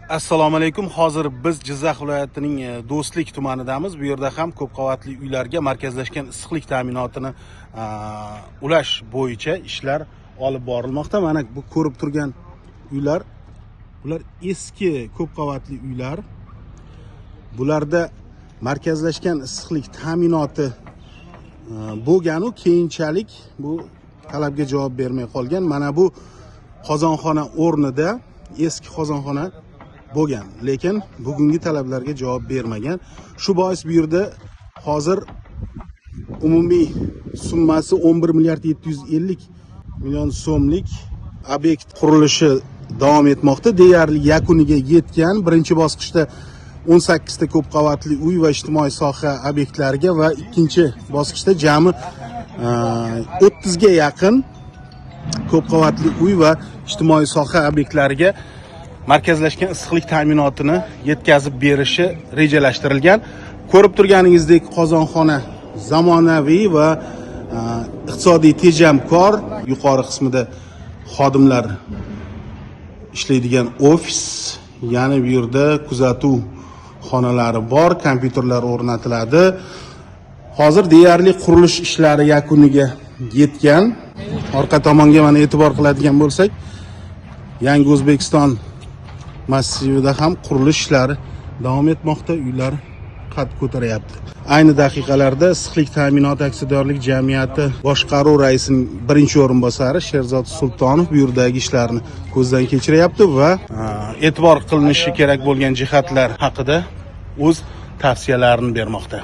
Assalomu alaykum. Hozir biz Jizzax viloyatining Do'stlik tumanidamiz. Bu yerda ham ko'p qavatli uylarga markazlashgan issiqlik ta'minotini ulash bo'yicha ishlar olib borilmoqda. Mana bu ko'rib turgan uylar, bular eski ko'p qavatli uylar. Bularda markazlashgan issiqlik ta'minoti bo'lgan u keyinchalik bu talabga javob bermay qolgan. Mana bu qozonxona o'rnida eski qozonxona bo'lgan, lekin bugungi talablarga javob bermagan. Shu bois bu yerda hozir umumiy summasi 11 milliard 750 million so'mlik obyekt qurilishi davom etmoqda. Deyarli yakuniga yetgan. Birinchi bosqichda 18 ta ko'p qavatli uy va ijtimoiy soha obyektlariga va ikkinchi bosqichda jami 30 ga yaqin ko'p qavatli uy va ijtimoiy soha obyektlariga markazlashgan issiqlik ta'minotini yetkazib berishi rejalashtirilgan. Ko'rib turganingizdek, qozonxona zamonaviy va iqtisodiy tejamkor. Yuqori qismida xodimlar ishlaydigan ofis, ya'ni bu yerda kuzatuv xonalari bor, kompyuterlar o'rnatiladi. Hozir deyarli qurilish ishlari yakuniga yetgan. Orqa tomonga mana e'tibor qiladigan bo'lsak, Yangi O'zbekiston massivida ham qurilish ishlari davom etmoqda. Uylar qad ko'taryapti. Ayni daqiqalarda issiqlik ta'minoti aksiyadorlik jamiyati boshqaruv raisining birinchi o'rinbosari Sherzod Sultonov bu yerdagi ishlarni ko'zdan kechiryapti va e'tibor qilinishi kerak bo'lgan jihatlar haqida o'z tavsiyalarini bermoqda.